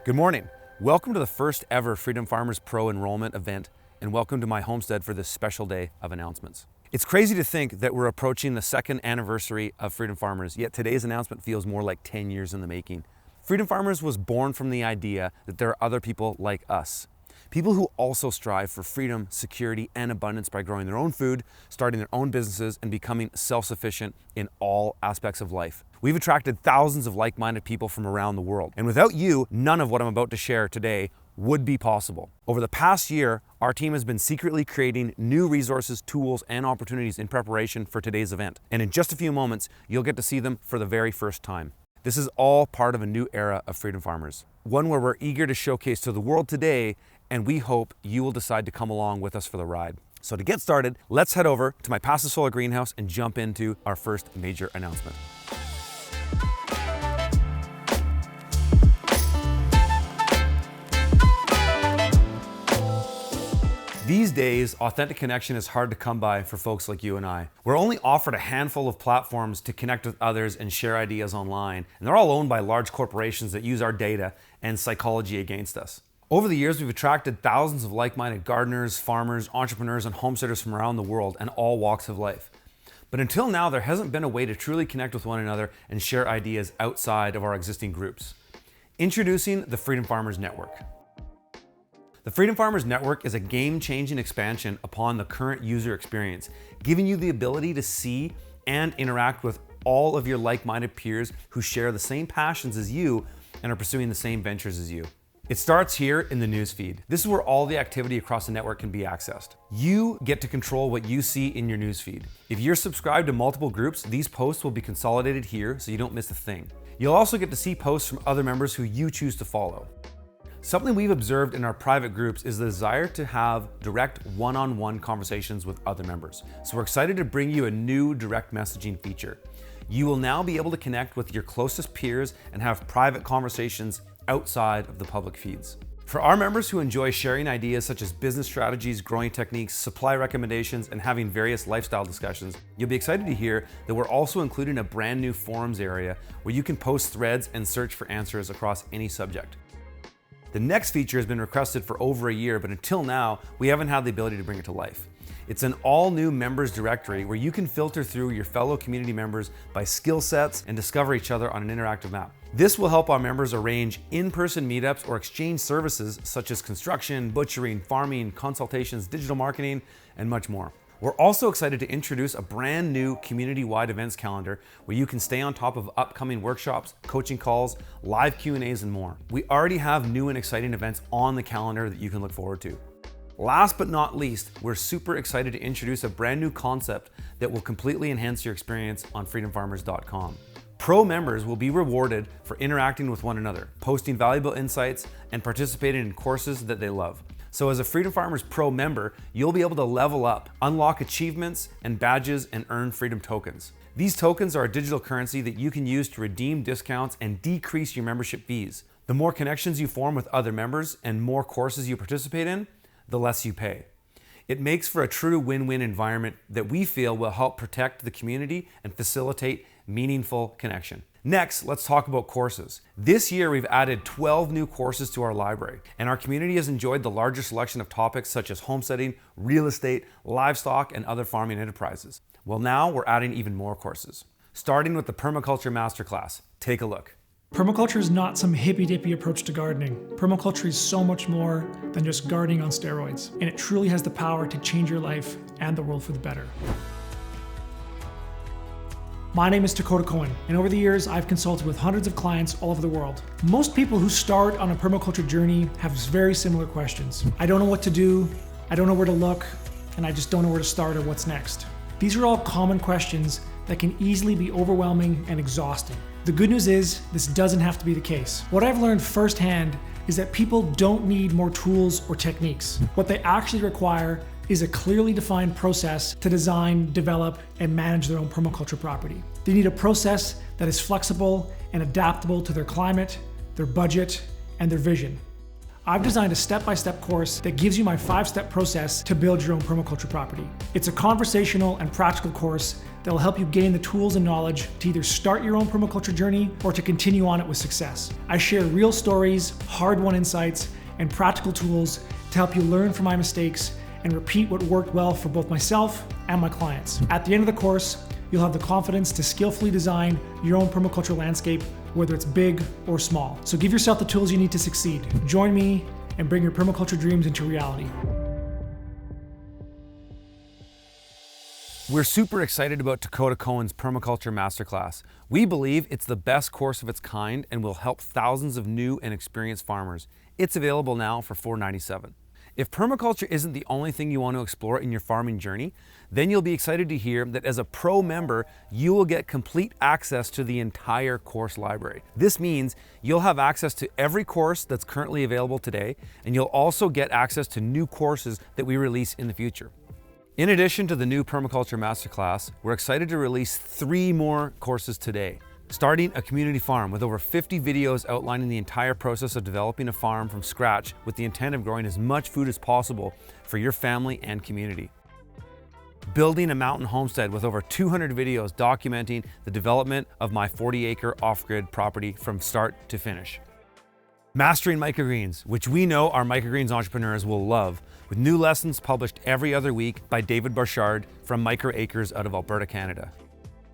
Good morning. Welcome to the first ever Freedom Farmers Pro Enrollment event, and welcome to my homestead for this special day of announcements. It's crazy to think that we're approaching the second anniversary of Freedom Farmers, yet today's announcement feels more like 10 years in the making. Freedom Farmers was born from the idea that there are other people like us. People who also strive for freedom, security, and abundance by growing their own food, starting their own businesses, and becoming self-sufficient in all aspects of life. We've attracted thousands of like-minded people from around the world. And without you, none of what I'm about to share today would be possible. Over the past year, our team has been secretly creating new resources, tools, and opportunities in preparation for today's event. And in just a few moments, you'll get to see them for the very first time. This is all part of a new era of Freedom Farmers, one where we're eager to showcase to the world today, and we hope you will decide to come along with us for the ride. So to get started, let's head over to my Passive Solar greenhouse and jump into our first major announcement. These days, authentic connection is hard to come by for folks like you and I. We're only offered a handful of platforms to connect with others and share ideas online, and they're all owned by large corporations that use our data and psychology against us. Over the years, we've attracted thousands of like-minded gardeners, farmers, entrepreneurs, and homesteaders from around the world and all walks of life. But until now, there hasn't been a way to truly connect with one another and share ideas outside of our existing groups. Introducing the Freedom Farmers Network. The Freedom Farmers Network is a game-changing expansion upon the current user experience, giving you the ability to see and interact with all of your like-minded peers who share the same passions as you and are pursuing the same ventures as you. It starts here in the newsfeed. This is where all the activity across the network can be accessed. You get to control what you see in your newsfeed. If you're subscribed to multiple groups, these posts will be consolidated here so you don't miss a thing. You'll also get to see posts from other members who you choose to follow. Something we've observed in our private groups is the desire to have direct one-on-one conversations with other members. So we're excited to bring you a new direct messaging feature. You will now be able to connect with your closest peers and have private conversations outside of the public feeds. For our members who enjoy sharing ideas such as business strategies, growing techniques, supply recommendations, and having various lifestyle discussions, you'll be excited to hear that we're also including a brand new forums area where you can post threads and search for answers across any subject. The next feature has been requested for over a year, but until now, we haven't had the ability to bring it to life. It's an all-new members directory where you can filter through your fellow community members by skill sets and discover each other on an interactive map. This will help our members arrange in-person meetups or exchange services such as construction, butchering, farming, consultations, digital marketing, and much more. We're also excited to introduce a brand new community-wide events calendar where you can stay on top of upcoming workshops, coaching calls, live Q&As, and more. We already have new and exciting events on the calendar that you can look forward to. Last but not least, we're super excited to introduce a brand new concept that will completely enhance your experience on freedomfarmers.com. Pro members will be rewarded for interacting with one another, posting valuable insights, and participating in courses that they love. So as a Freedom Farmers Pro member, you'll be able to level up, unlock achievements and badges, and earn freedom tokens. These tokens are a digital currency that you can use to redeem discounts and decrease your membership fees. The more connections you form with other members and more courses you participate in, the less you pay. It makes for a true win-win environment that we feel will help protect the community and facilitate meaningful connection. Next, let's talk about courses. This year, we've added 12 new courses to our library, and our community has enjoyed the larger selection of topics such as homesteading, real estate, livestock, and other farming enterprises. Well, now we're adding even more courses, starting with the Permaculture Masterclass. Take a look. Permaculture is not some hippy-dippy approach to gardening. Permaculture is so much more than just gardening on steroids, and it truly has the power to change your life and the world for the better. My name is Dakota Cohen, and over the years, I've consulted with hundreds of clients all over the world. Most people who start on a permaculture journey have very similar questions. I don't know what to do, I don't know where to look, and I just don't know where to start or what's next. These are all common questions that can easily be overwhelming and exhausting. The good news is, this doesn't have to be the case. What I've learned firsthand is that people don't need more tools or techniques. What they actually require is a clearly defined process to design, develop, and manage their own permaculture property. They need a process that is flexible and adaptable to their climate, their budget, and their vision. I've designed a step-by-step course that gives you my 5-step process to build your own permaculture property. It's a conversational and practical course that will help you gain the tools and knowledge to either start your own permaculture journey or to continue on it with success. I share real stories, hard-won insights, and practical tools to help you learn from my mistakes and repeat what worked well for both myself and my clients. At the end of the course, you'll have the confidence to skillfully design your own permaculture landscape, whether it's big or small. So give yourself the tools you need to succeed. Join me and bring your permaculture dreams into reality. We're super excited about Dakota Cohen's Permaculture Masterclass. We believe it's the best course of its kind and will help thousands of new and experienced farmers. It's available now for $497. If permaculture isn't the only thing you want to explore in your farming journey, then you'll be excited to hear that as a pro member, you will get complete access to the entire course library. This means you'll have access to every course that's currently available today, and you'll also get access to new courses that we release in the future. In addition to the new Permaculture Masterclass, we're excited to release 3 more courses today. Starting a community farm with over 50 videos outlining the entire process of developing a farm from scratch with the intent of growing as much food as possible for your family and community. Building a mountain homestead with over 200 videos documenting the development of my 40-acre off-grid property from start to finish. Mastering microgreens, which we know our microgreens entrepreneurs will love, with new lessons published every other week by David Barchard from Micro Acres out of Alberta, Canada.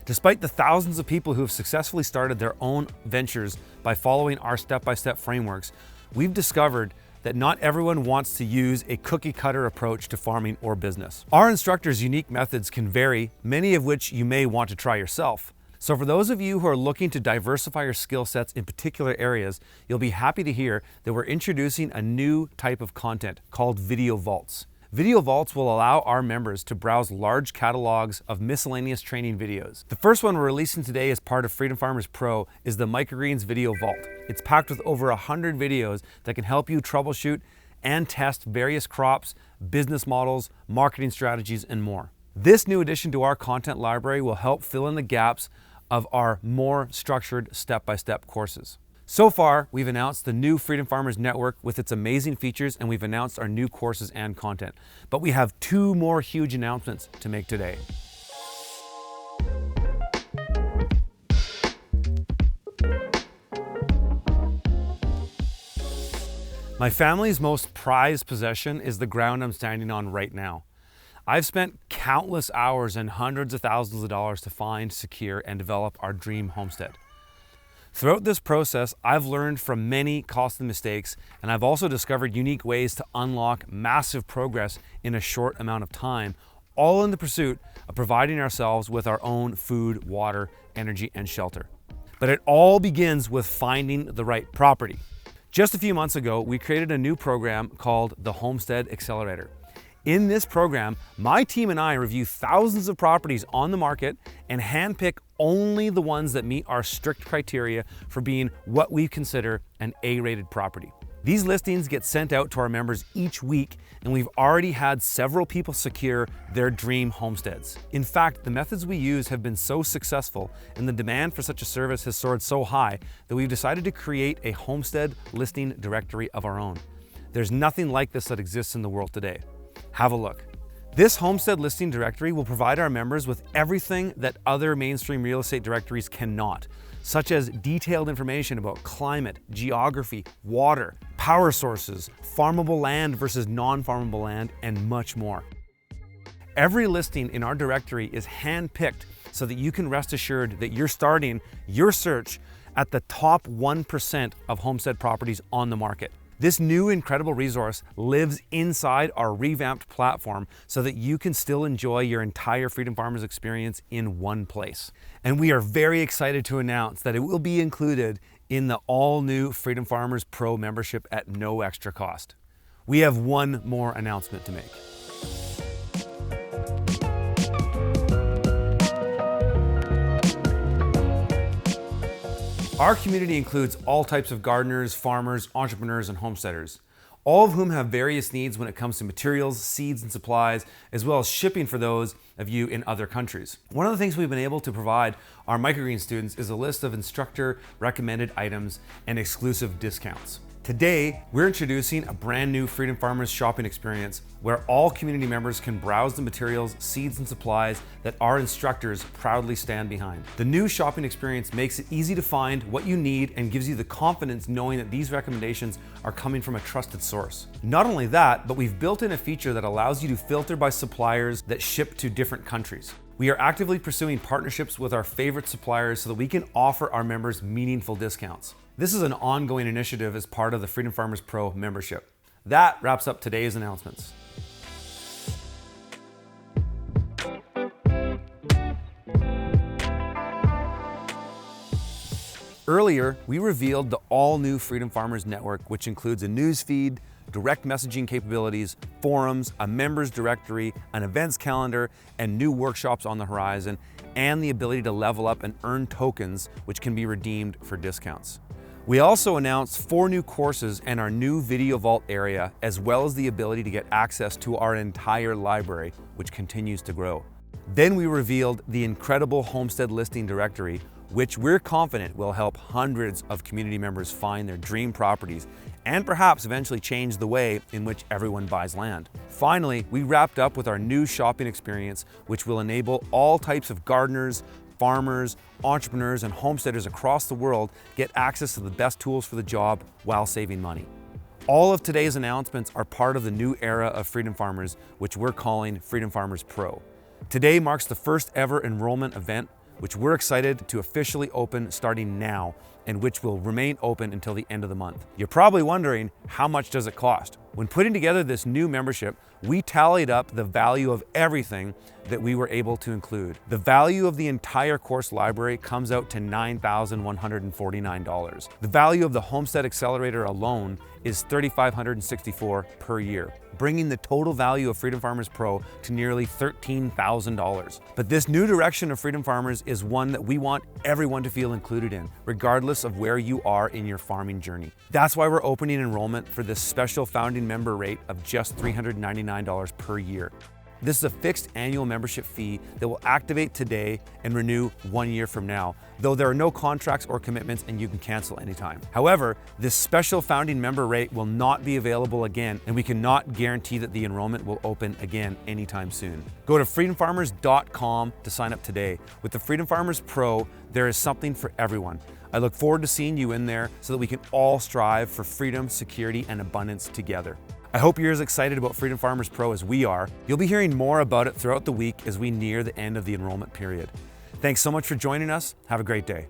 Despite the thousands of people who have successfully started their own ventures by following our step-by-step frameworks, we've discovered that not everyone wants to use a cookie-cutter approach to farming or business. Our instructors' unique methods can vary, many of which you may want to try yourself. So for those of you who are looking to diversify your skill sets in particular areas, you'll be happy to hear that we're introducing a new type of content called Video Vaults. Video Vaults will allow our members to browse large catalogs of miscellaneous training videos. The first one we're releasing today as part of Freedom Farmers Pro is the Microgreens Video Vault. It's packed with over 100 videos that can help you troubleshoot and test various crops, business models, marketing strategies, and more. This new addition to our content library will help fill in the gaps of our more structured step-by-step courses. So far, we've announced the new Freedom Farmers Network with its amazing features, and we've announced our new courses and content. But we have 2 more huge announcements to make today. My family's most prized possession is the ground I'm standing on right now. I've spent countless hours and hundreds of thousands of dollars to find, secure, and develop our dream homestead. Throughout this process, I've learned from many costly mistakes, and I've also discovered unique ways to unlock massive progress in a short amount of time, all in the pursuit of providing ourselves with our own food, water, energy, and shelter. But it all begins with finding the right property. Just a few months ago, we created a new program called the Homestead Accelerator. In this program, my team and I review thousands of properties on the market and handpick only the ones that meet our strict criteria for being what we consider an A-rated property. These listings get sent out to our members each week, and we've already had several people secure their dream homesteads. In fact, the methods we use have been so successful and the demand for such a service has soared so high that we've decided to create a homestead listing directory of our own. There's nothing like this that exists in the world today. Have a look. This homestead listing directory will provide our members with everything that other mainstream real estate directories cannot, such as detailed information about climate, geography, water, power sources, farmable land versus non-farmable land, and much more. Every listing in our directory is hand-picked so that you can rest assured that you're starting your search at the top 1% of homestead properties on the market. This new incredible resource lives inside our revamped platform so that you can still enjoy your entire Freedom Farmers experience in one place. And we are very excited to announce that it will be included in the all-new Freedom Farmers Pro membership at no extra cost. We have one more announcement to make. Our community includes all types of gardeners, farmers, entrepreneurs, and homesteaders, all of whom have various needs when it comes to materials, seeds, and supplies, as well as shipping for those of you in other countries. One of the things we've been able to provide our microgreen students is a list of instructor recommended items and exclusive discounts. Today, we're introducing a brand new Freedom Farmers shopping experience where all community members can browse the materials, seeds, and supplies that our instructors proudly stand behind. The new shopping experience makes it easy to find what you need and gives you the confidence knowing that these recommendations are coming from a trusted source. Not only that, but we've built in a feature that allows you to filter by suppliers that ship to different countries. We are actively pursuing partnerships with our favorite suppliers so that we can offer our members meaningful discounts. This is an ongoing initiative as part of the Freedom Farmers Pro membership. That wraps up today's announcements. Earlier, we revealed the all-new Freedom Farmers Network, which includes a news feed, direct messaging capabilities, forums, a members directory, an events calendar, and new workshops on the horizon, and the ability to level up and earn tokens, which can be redeemed for discounts. We also announced 4 new courses and our new Video Vault area, as well as the ability to get access to our entire library, which continues to grow. Then we revealed the incredible Homestead listing directory, which we're confident will help hundreds of community members find their dream properties and perhaps eventually change the way in which everyone buys land. Finally, we wrapped up with our new shopping experience, which will enable all types of gardeners, farmers, entrepreneurs, and homesteaders across the world get access to the best tools for the job while saving money. All of today's announcements are part of the new era of Freedom Farmers, which we're calling Freedom Farmers Pro. Today marks the first ever enrollment event, which we're excited to officially open starting now, and which will remain open until the end of the month. You're probably wondering, how much does it cost? When putting together this new membership, we tallied up the value of everything that we were able to include. The value of the entire course library comes out to $9,149. The value of the Homestead Accelerator alone is $3,564 per year, bringing the total value of Freedom Farmers Pro to nearly $13,000. But this new direction of Freedom Farmers is one that we want everyone to feel included in, regardless of where you are in your farming journey. That's why we're opening enrollment for this special founding member rate of just $399 per year. This is a fixed annual membership fee that will activate today and renew 1 year from now, though there are no contracts or commitments and you can cancel anytime. However, this special founding member rate will not be available again, and we cannot guarantee that the enrollment will open again anytime soon. Go to freedomfarmers.com to sign up today. With the Freedom Farmers Pro, there is something for everyone. I look forward to seeing you in there so that we can all strive for freedom, security, and abundance together. I hope you're as excited about Freedom Farmers Pro as we are. You'll be hearing more about it throughout the week as we near the end of the enrollment period. Thanks so much for joining us. Have a great day.